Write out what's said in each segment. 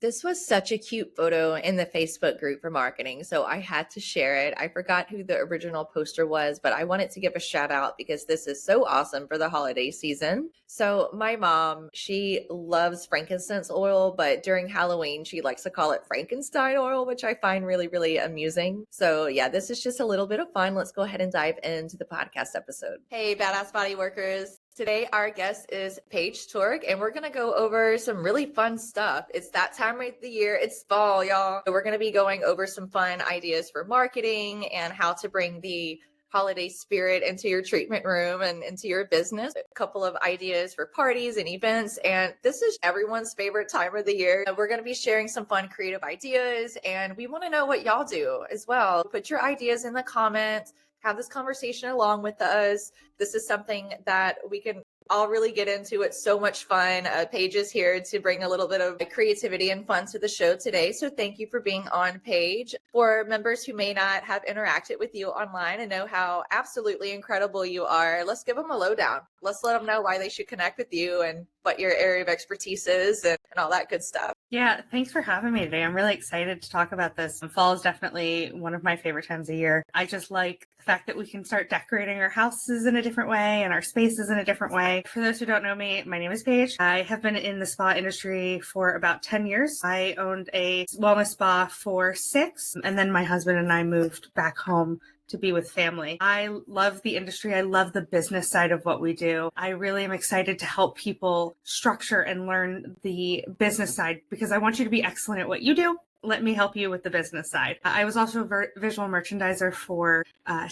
This was such a cute photo in the Facebook group for marketing, so I had to share it. I forgot who the original poster was, but I wanted to give a shout out because this is so awesome for the holiday season. So my mom, she loves frankincense oil, but during Halloween, she likes to call it Frankenstein oil, which I find really, really amusing. So yeah, this is just a little bit of fun. Let's go ahead and dive into the podcast episode. Hey, Badass Body Workers. Today, our guest is Paige Tork, and we're going to go over some really fun stuff. It's that time of the year. It's fall, y'all. So we're going to be going over some fun ideas for marketing and how to bring the holiday spirit into your treatment room and into your business. A couple of ideas for parties and events. And this is everyone's favorite time of the year. We're going to be sharing some fun creative ideas, and we want to know what y'all do as well. Put your ideas in the comments. Have this conversation along with us. This is something that we can all really get into. It's so much fun. Paige is here to bring a little bit of creativity and fun to the show today. So thank you for being on, Paige. For members who may not have interacted with you online and know how absolutely incredible you are, let's give them a lowdown. Let's let them know why they should connect with you and what your area of expertise is and all that good stuff. Yeah, thanks for having me today. I'm really excited to talk about this. Fall is definitely one of my favorite times of year. I just like the fact that we can start decorating our houses in a different way and our spaces in a different way. For those who don't know me, my name is Paige. I have been in the spa industry for about 10 years. I owned a wellness spa for 6, and then my husband and I moved back home to be with family. I love the industry. I love the business side of what we do. I really am excited to help people structure and learn the business side because I want you to be excellent at what you do. Let me help you with the business side. I was also a visual merchandiser for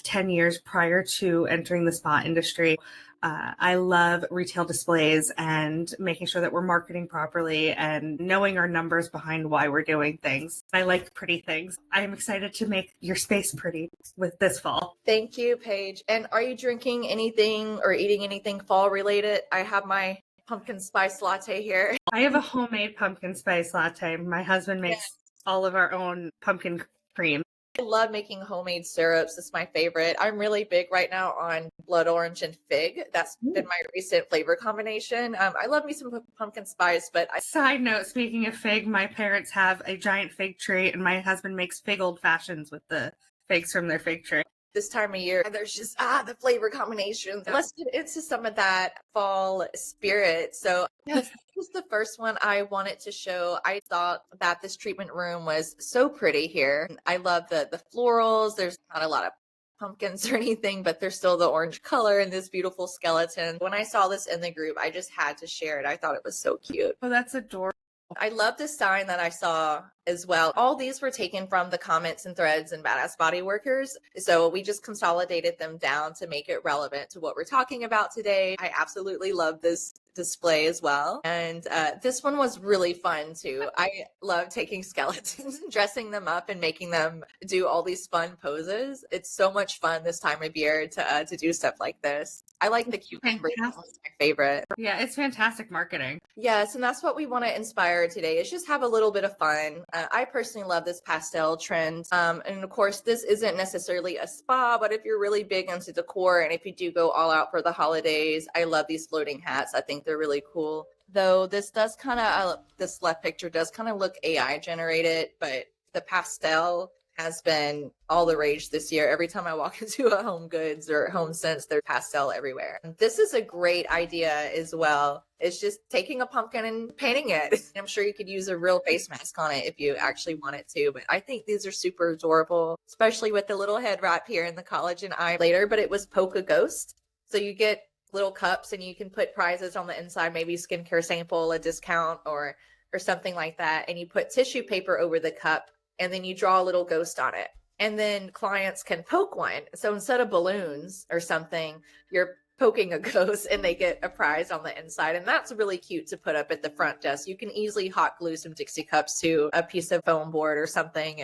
10 years prior to entering the spa industry. I love retail displays and making sure that we're marketing properly and knowing our numbers behind why we're doing things. I like pretty things. I am excited to make your space pretty with this fall. Thank you, Paige. And are you drinking anything or eating anything fall related? I have my pumpkin spice latte here. I have a homemade pumpkin spice latte. My husband makes all of our own pumpkin cream. I love making homemade syrups. It's my favorite. I'm really big right now on blood orange and fig. That's been my recent flavor combination. I love me some pumpkin spice, but Side note, speaking of fig, my parents have a giant fig tree and my husband makes fig old fashions with the figs from their fig tree. This time of year, there's just the flavor combinations. Let's get into some of that fall spirit. So this was the first one I wanted to show. I thought that this treatment room was so pretty here. I love the florals. There's not a lot of pumpkins or anything, but there's still the orange color and this beautiful skeleton. When I saw this in the group, I just had to share it. I thought it was so cute. Oh, that's adorable. I love this sign that I saw as well. All these were taken from the comments and threads in Badass Body Workers. So we just consolidated them down to make it relevant to what we're talking about today. I absolutely love this display as well. And this one was really fun too. I love taking skeletons and dressing them up and making them do all these fun poses. It's so much fun this time of year to do stuff like this. I like the cucumber. It's my favorite. Yeah, it's fantastic marketing. Yes, and that's what we want to inspire today is just have a little bit of fun. I personally love this pastel trend. And of course, this isn't necessarily a spa, but if you're really big into decor and if you do go all out for the holidays, I love these floating hats. I think they're really cool. Though this does kind of, this left picture does kind of look AI generated, but the pastel has been all the rage this year. Every time I walk into a Home Goods or Home Sense, there's pastel everywhere. This is a great idea as well. It's just taking a pumpkin and painting it. I'm sure you could use a real face mask on it if you actually wanted to, but I think these are super adorable, especially with the little head wrap here in the collagen eye later, but it was Polka Ghost. So you get little cups and you can put prizes on the inside, maybe skincare sample, a discount or something like that. And you put tissue paper over the cup and then you draw a little ghost on it. And then clients can poke one. So instead of balloons or something, you're poking a ghost and they get a prize on the inside. And that's really cute to put up at the front desk. You can easily hot glue some Dixie cups to a piece of foam board or something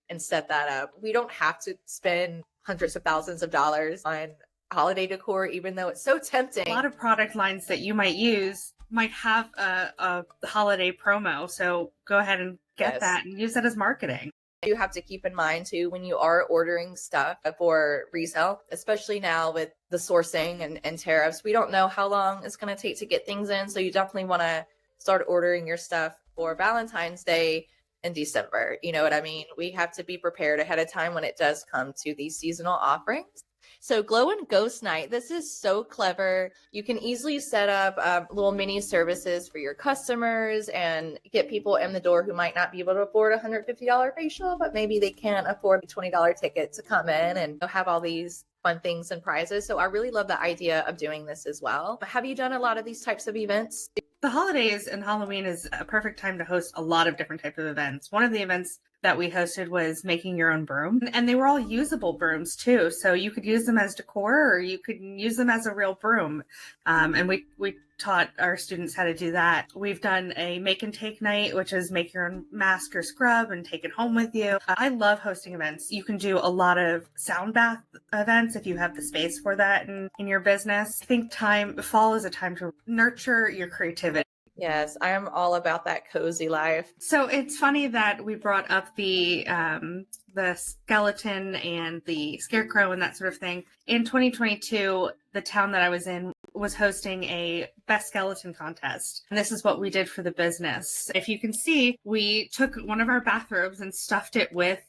and set that up. We don't have to spend hundreds of thousands of dollars on holiday decor, even though it's so tempting. A lot of product lines that you might use might have a holiday promo. So go ahead and get that and use that as marketing. You have to keep in mind too, when you are ordering stuff for resale, especially now with the sourcing and tariffs, we don't know how long it's going to take to get things in. So you definitely want to start ordering your stuff for Valentine's Day in December. You know what I mean? We have to be prepared ahead of time when it does come to these seasonal offerings. So Glow and Ghost Night, this is so clever. You can easily set up little mini services for your customers and get people in the door who might not be able to afford a $150 facial, but maybe they can't afford a $20 ticket to come in and have all these fun things and prizes. So I really love the idea of doing this as well. Have you done a lot of these types of events? The holidays and Halloween is a perfect time to host a lot of different types of events. One of the events that we hosted was making your own broom, and they were all usable brooms too. So you could use them as decor, or you could use them as a real broom. And we taught our students how to do that. We've done a make and take night, which is make your own mask or scrub and take it home with you. I love hosting events. You can do a lot of sound bath events if you have the space for that in your business. I think fall is a time to nurture your creativity. Yes, I am all about that cozy life. So it's funny that we brought up the skeleton and the scarecrow and that sort of thing. In 2022, the town that I was in was hosting a best skeleton contest. And this is what we did for the business. If you can see, we took one of our bathrobes and stuffed it with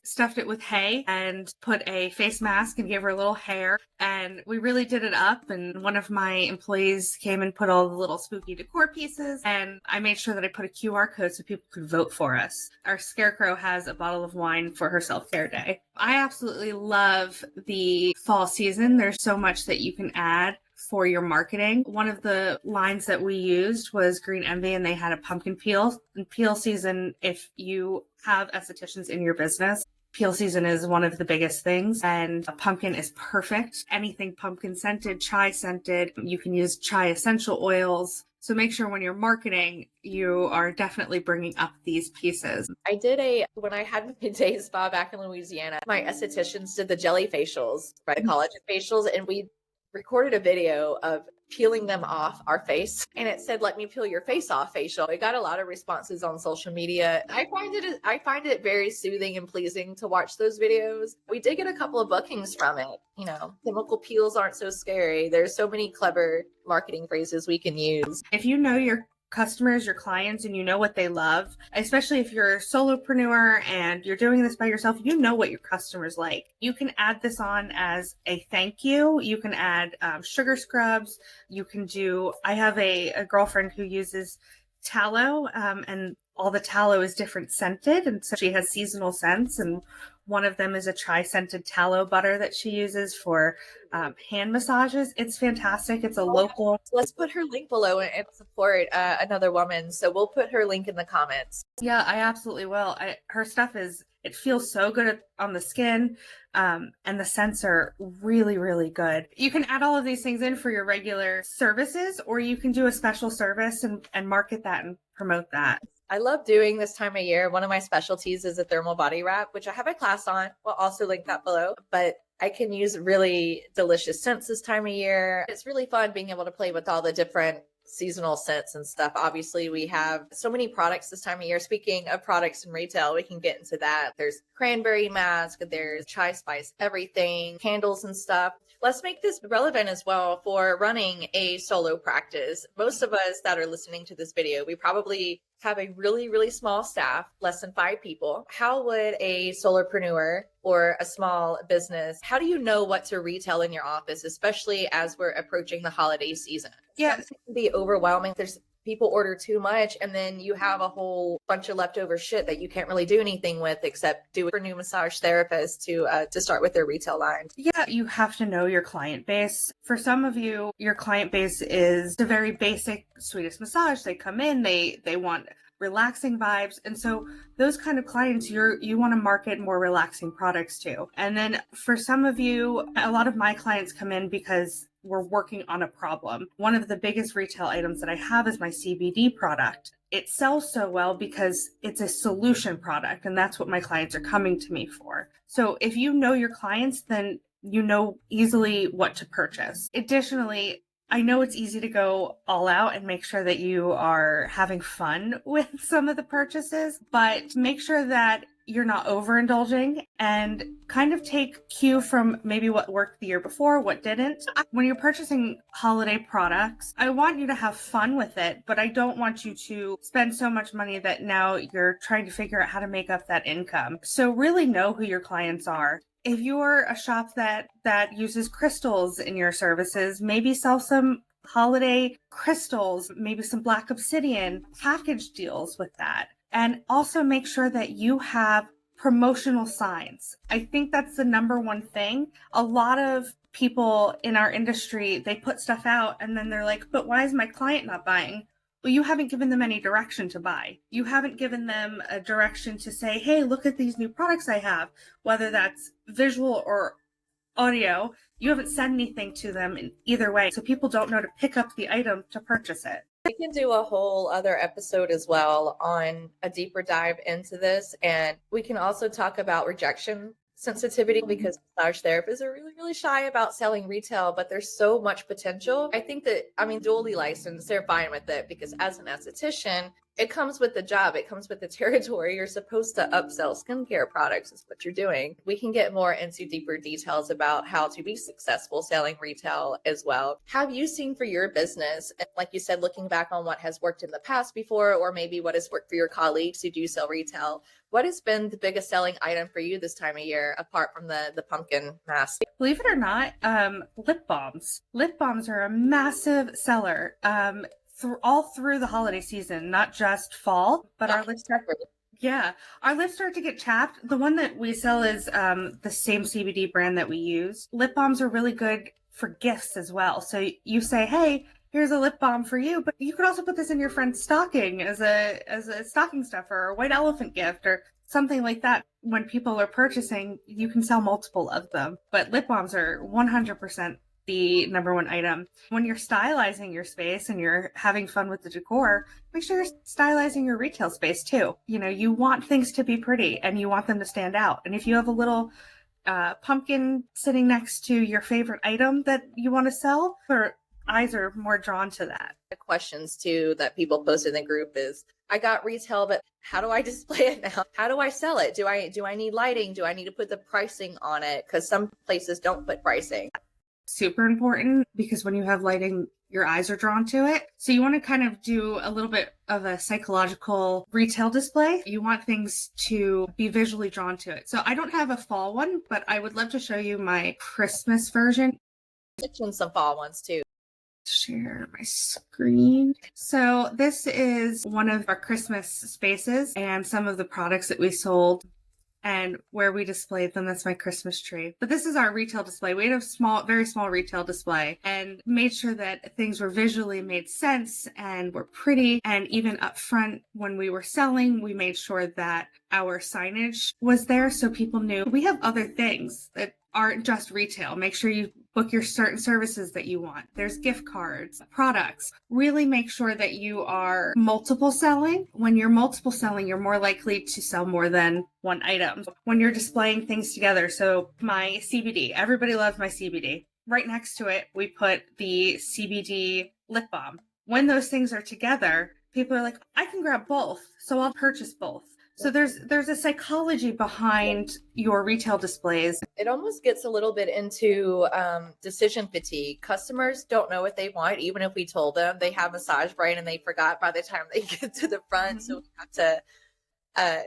hay and put a face mask and gave her a little hair. And we really did it up. And one of my employees came and put all the little spooky decor pieces. And I made sure that I put a QR code so people could vote for us. Our scarecrow has a bottle of wine for her self-care day. I absolutely love the fall season. There's so much that you can add for your marketing. One of the lines that we used was Green Envy, and they had a pumpkin peel. And peel season, if you have estheticians in your business, peel season is one of the biggest things, and a pumpkin is perfect. Anything pumpkin scented, chai scented, you can use chai essential oils. So make sure when you're marketing, you are definitely bringing up these pieces. When I had my day spa back in Louisiana, my estheticians did the jelly facials, right? The collagen facials, and we recorded a video of peeling them off our face, and it said, "Let me peel your face off" facial. It got a lot of responses on social media. I find it very soothing and pleasing to watch those videos. We did get a couple of bookings from it. You know, chemical peels aren't so scary. There's so many clever marketing phrases we can use. If you know your customers, your clients, and you know what they love, especially if you're a solopreneur and you're doing this by yourself, you know what your customers like. You can add this on as a thank you. You can add sugar scrubs. I have a girlfriend who uses tallow, and all the tallow is different scented. And so she has seasonal scents, and one of them is a chai scented tallow butter that she uses for hand massages. It's fantastic. It's a local. Let's put her link below and support another woman. So we'll put her link in the comments. Yeah, I absolutely will. Her stuff it feels so good on the skin, and the scents are really, really good. You can add all of these things in for your regular services, or you can do a special service and market that and promote that. I love doing this time of year. One of my specialties is a thermal body wrap, which I have a class on. We'll also link that below. But I can use really delicious scents this time of year. It's really fun being able to play with all the different seasonal scents and stuff. Obviously, we have so many products this time of year. Speaking of products in retail, we can get into that. There's cranberry mask, there's chai spice, everything, candles and stuff. Let's make this relevant as well for running a solo practice. Most of us that are listening to this video, we probably have a really, really small staff, less than 5 people. How would a solopreneur or a small business, how do you know what to retail in your office, especially as we're approaching the holiday season? Yeah. It can be overwhelming. There's people order too much, and then you have a whole bunch of leftover shit that you can't really do anything with except do it for new massage therapists to start with their retail line. Yeah, you have to know your client base. For some of you, your client base is the very basic Swedish massage. They come in, they want relaxing vibes. And so those kind of clients, you want to market more relaxing products to. And then for some of you, a lot of my clients come in because we're working on a problem. One of the biggest retail items that I have is my CBD product. It sells so well because it's a solution product, and that's what my clients are coming to me for. So if you know your clients, then you know easily what to purchase. Additionally, I know it's easy to go all out and make sure that you are having fun with some of the purchases, but make sure that you're not overindulging, and kind of take cue from maybe what worked the year before, what didn't. When you're purchasing holiday products, I want you to have fun with it, but I don't want you to spend so much money that now you're trying to figure out how to make up that income. So really know who your clients are. If you're a shop that uses crystals in your services, maybe sell some holiday crystals, maybe some black obsidian, package deals with that. And also make sure that you have promotional signs. I think that's the number one thing. A lot of people in our industry, they put stuff out and then they're like, but why is my client not buying? Well, you haven't given them any direction to buy. You haven't given them a direction to say, hey, look at these new products I have, whether that's visual or audio. You haven't said anything to them in either way. So people don't know to pick up the item to purchase it. We can do a whole other episode as well on a deeper dive into this. And we can also talk about rejection sensitivity, because massage therapists are really, really shy about selling retail, but there's so much potential. I think that, dually licensed, they're fine with it because as an esthetician, it comes with the job. It comes with the territory. You're supposed to upsell skincare products is what you're doing. We can get more into deeper details about how to be successful selling retail as well. Have you seen for your business, like you said, looking back on what has worked in the past before, or maybe what has worked for your colleagues who do sell retail, what has been the biggest selling item for you this time of year, apart from the pumpkin mask? Believe it or not, lip balms. Lip balms are a massive seller. All through the holiday season, not just fall, but our lips start to get chapped. The one that we sell is the same CBD brand that we use. Lip balms are really good for gifts as well. So you say, hey, here's a lip balm for you, but you could also put this in your friend's stocking as a stocking stuffer or a white elephant gift or something like that. When people are purchasing, you can sell multiple of them. But lip balms are 100% the number one item. When you're stylizing your space and you're having fun with the decor, make sure you're stylizing your retail space too. You want things to be pretty and you want them to stand out. And if you have a little pumpkin sitting next to your favorite item that you want to sell, your eyes are more drawn to that. The questions too that people post in the group is, I got retail, but how do I display it now? How do I sell it? Do I need lighting? Do I need to put the pricing on it? Because some places don't put pricing. Super important, because when you have lighting, your eyes are drawn to it. So you want to kind of do a little bit of a psychological retail display. You want things to be visually drawn to it. So I don't have a fall one, but I would love to show you my Christmas version. And some fall ones too. Share my screen. So this is one of our Christmas spaces and some of the products that we sold and where we displayed them. That's my Christmas tree. But this is our retail display. We had a very small retail display and made sure that things were visually made sense and were pretty. And even up front when we were selling, we made sure that our signage was there so people knew we have other things that aren't just retail. Make sure you book your certain services that you want. There's gift cards, products. Really make sure that you are multiple selling. When you're multiple selling, you're more likely to sell more than one item. When you're displaying things together, so my CBD, everybody loves my CBD. Right next to it, we put the CBD lip balm. When those things are together, people are like, I can grab both, so I'll purchase both. So there's a psychology behind your retail displays. It almost gets a little bit into decision fatigue. Customers don't know what they want, even if we told them. They have massage brain and they forgot by the time they get to the front. So we have to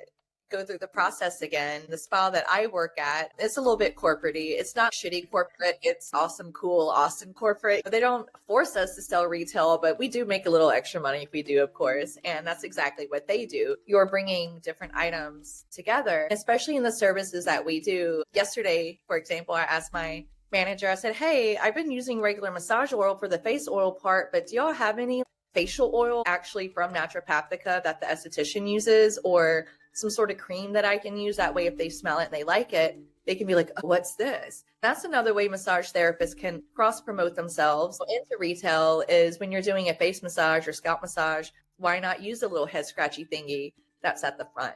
go through the process again. The spa that I work at, it's a little bit corporate-y. It's not shitty corporate. It's awesome, cool, awesome corporate. They don't force us to sell retail, but we do make a little extra money if we do, of course. And that's exactly what they do. You're bringing different items together, especially in the services that we do. Yesterday, for example, I asked my manager, I said, hey, I've been using regular massage oil for the face oil part, but do y'all have any facial oil actually from Naturopathica that the esthetician uses, or some sort of cream that I can use? That way, if they smell it and they like it, they can be like, oh, what's this? That's another way massage therapists can cross promote themselves into retail, is when you're doing a face massage or scalp massage, why not use a little head scratchy thingy that's at the front,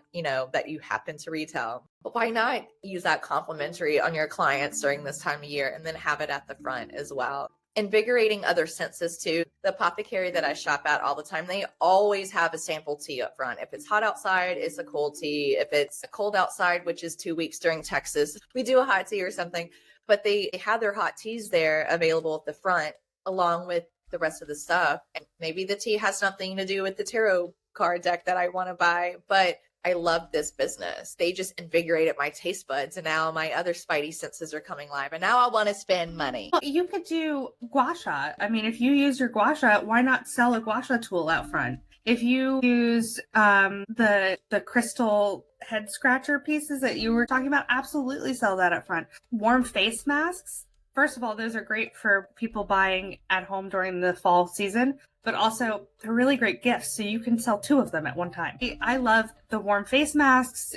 that you happen to retail? But why not use that complimentary on your clients during this time of year and then have it at the front as well? invigorating other senses too. The apothecary that I shop at all the time, they always have a sample tea up front. If it's hot outside, it's a cold tea. If it's cold outside, which is 2 weeks during Texas, we do a hot tea or something. But they have their hot teas there available at the front along with the rest of the stuff. And maybe the tea has something to do with the tarot card deck that I want to buy, but I love this business. They just invigorated my taste buds, and now my other spidey senses are coming live, and now I want to spend money. Well, you could do gua sha. I mean, if you use your gua sha, why not sell a gua sha tool out front? If you use the crystal head scratcher pieces that you were talking about, absolutely sell that up front. Warm face masks. First of all, those are great for people buying at home during the fall season, but also they're really great gifts. So you can sell 2 of them at one time. I love the warm face masks,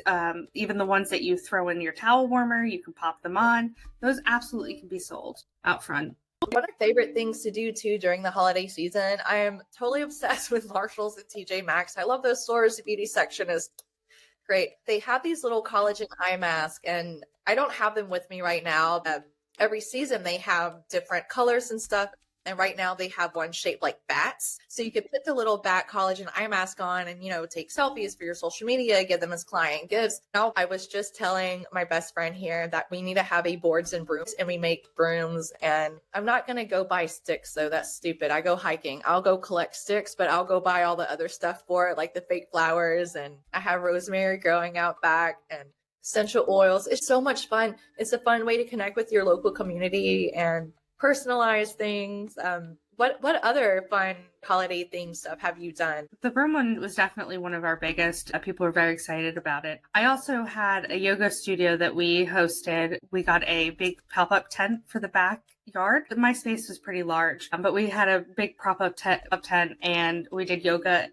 even the ones that you throw in your towel warmer, you can pop them on. Those absolutely can be sold out front. One of my favorite things to do too during the holiday season, I am totally obsessed with Marshalls and TJ Maxx. I love those stores. The beauty section is great. They have these little collagen eye masks, and I don't have them with me right now. Every season they have different colors and stuff. And right now they have one shaped like bats. So you could put the little bat collagen eye mask on and, take selfies for your social media, give them as client gifts. Now, I was just telling my best friend here that we need to have a boards and brooms, and we make brooms. And I'm not going to go buy sticks, though. That's stupid. I go hiking. I'll go collect sticks, but I'll go buy all the other stuff for it, like the fake flowers. And I have rosemary growing out back and essential oils. It's so much fun. It's a fun way to connect with your local community and personalize things. What other fun holiday themed stuff have you done? The broom one was definitely one of our biggest. People were very excited about it. I also had a yoga studio that we hosted. We got a big pop-up tent for the backyard. My space was pretty large, but we had a big pop-up tent, and we did yoga,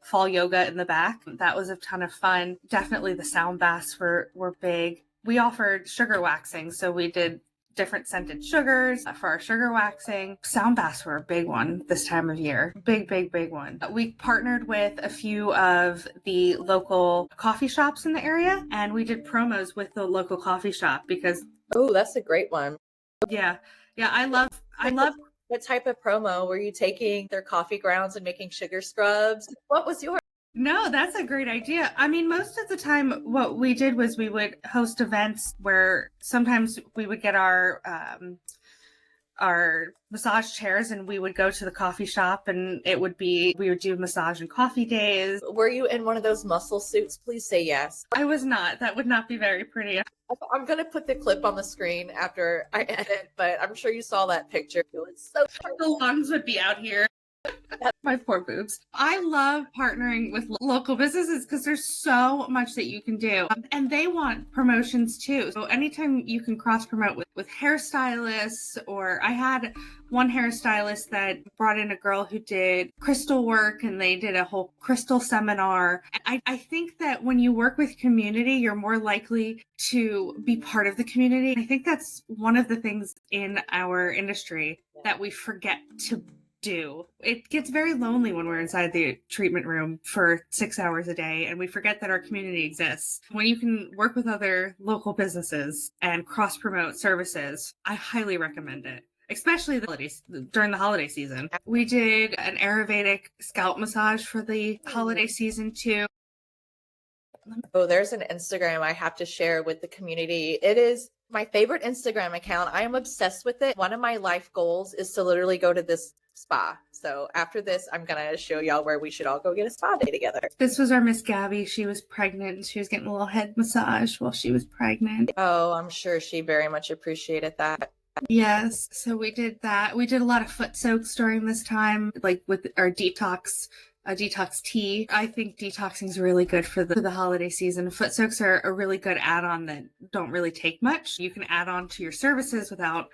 fall yoga in the back. That was a ton of fun. Definitely the sound baths were big. We offered sugar waxing, so we did different scented sugars for our sugar waxing. Sound baths were a big one this time of year. Big one. We partnered with a few of the local coffee shops in the area, and we did promos with the local coffee shop because... Oh, that's a great one. Yeah, I love... What type of promo? Were you taking their coffee grounds and making sugar scrubs? What was yours? No, that's a great idea. I mean, most of the time what we did was we would host events where sometimes we would get our massage chairs and we would go to the coffee shop, and we would do massage and coffee days. Were you in one of those muscle suits? Please say yes. I was not. That would not be very pretty. I'm going to put the clip on the screen after I edit, but I'm sure you saw that picture. It was so the lungs would be out here. My poor boobs. I love partnering with local businesses because there's so much that you can do. And they want promotions too. So anytime you can cross promote with hairstylists, or I had one hairstylist that brought in a girl who did crystal work, and they did a whole crystal seminar. I think that when you work with community, you're more likely to be part of the community. I think that's one of the things in our industry that we forget to do. It gets very lonely when we're inside the treatment room for 6 hours a day, and we forget that our community exists. When you can work with other local businesses and cross promote services, I highly recommend it, especially during the holiday season. We did an Ayurvedic scalp massage for the holiday season too. Oh, there's an Instagram I have to share with the community. It is my favorite Instagram account. I am obsessed with it. One of my life goals is to literally go to this spa. So after this, I'm going to show y'all where we should all go get a spa day together. This was our Miss Gabby. She was pregnant, and she was getting a little head massage while she was pregnant. Oh, I'm sure she very much appreciated that. Yes. So we did that. We did a lot of foot soaks during this time, like with our detox tea. I think detoxing is really good for the holiday season. Foot soaks are a really good add-on that don't really take much. You can add on to your services without...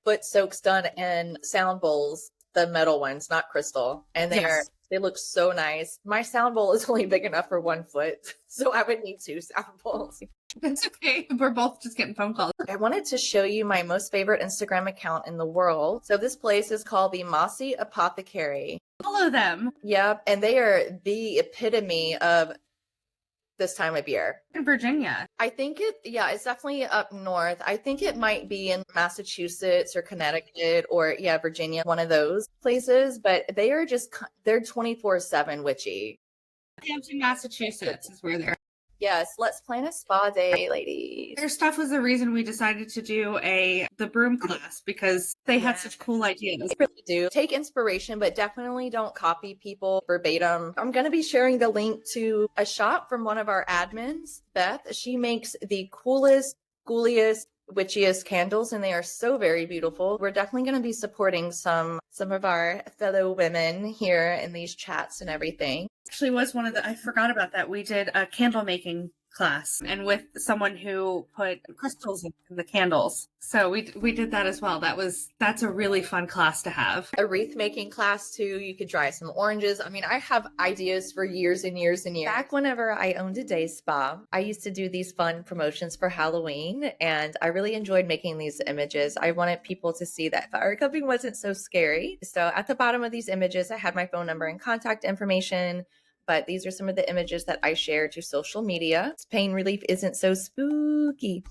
Foot soaks done in sound bowls, the metal ones, not crystal. And they look so nice. My sound bowl is only big enough for 1 foot, so I would need 2 sound bowls. That's okay. We're both just getting phone calls. I wanted to show you my most favorite Instagram account in the world. So this place is called the Mossy Apothecary. Follow them. Yep. And they are the epitome of this time of year. In Virginia. I think it's definitely up north. I think it might be in Massachusetts or Connecticut or, yeah, Virginia, one of those places, but they are they're 24/7 witchy. Hampton, Massachusetts is where they're. Yes, let's plan a spa day, ladies. Their stuff was the reason we decided to do the broom class, because they had such cool ideas. They really do. Take inspiration, but definitely don't copy people verbatim. I'm going to be sharing the link to a shop from one of our admins, Beth. She makes the coolest, ghouliest, witchiest candles, and they are so very beautiful. We're definitely going to be supporting some of our fellow women here in these chats and everything. Actually was I forgot about that. We did a candle making class, and with someone who put crystals in the candles. So we did that as well. That's a really fun class to have. A wreath making class too. You could dry some oranges. I mean, I have ideas for years and years and years. Back whenever I owned a day spa, I used to do these fun promotions for Halloween, and I really enjoyed making these images. I wanted people to see that fire cupping wasn't so scary. So at the bottom of these images, I had my phone number and contact information. But these are some of the images that I share to social media. Pain relief isn't so spooky.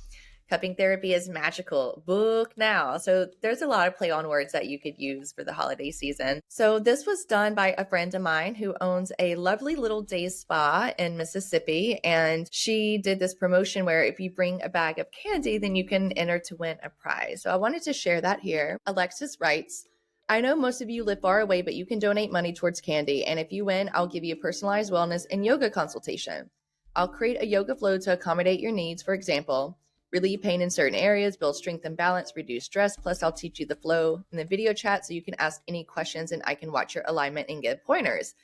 Cupping therapy is magical. Book now. So there's a lot of play on words that you could use for the holiday season. So this was done by a friend of mine who owns a lovely little day spa in Mississippi. And she did this promotion where if you bring a bag of candy, then you can enter to win a prize. So I wanted to share that here. Alexis writes, I know most of you live far away, but you can donate money towards candy. And if you win, I'll give you a personalized wellness and yoga consultation. I'll create a yoga flow to accommodate your needs. For example, relieve pain in certain areas, build strength and balance, reduce stress. Plus, I'll teach you the flow in the video chat so you can ask any questions and I can watch your alignment and give pointers.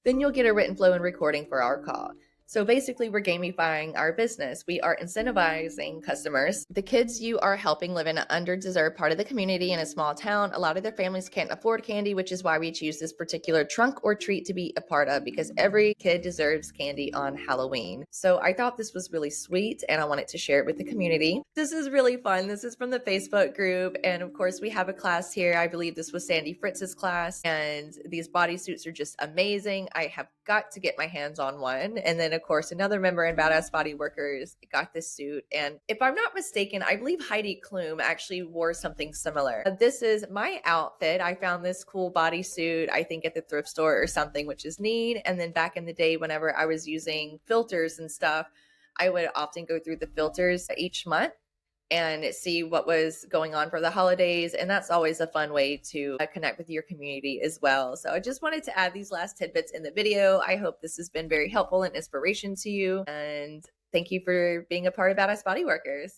Then you'll get a written flow and recording for our call. So basically, we're gamifying our business. We are incentivizing customers. The kids you are helping live in an underdeserved part of the community in a small town. A lot of their families can't afford candy, which is why we choose this particular trunk or treat to be a part of, because every kid deserves candy on Halloween. So I thought this was really sweet and I wanted to share it with the community. This is really fun. This is from the Facebook group. And of course, we have a class here. I believe this was Sandy Fritz's class. And these bodysuits are just amazing. I have got to get my hands on one. And then, of course, another member in Badass Bodyworkers got this suit. And if I'm not mistaken, I believe Heidi Klum actually wore something similar. This is my outfit. I found this cool bodysuit, I think at the thrift store or something, which is neat. And then back in the day, whenever I was using filters and stuff, I would often go through the filters each month and see what was going on for the holidays. And that's always a fun way to connect with your community as well. So I just wanted to add these last tidbits in the video. I hope this has been very helpful and inspiration to you. And thank you for being a part of Badass Bodyworkers.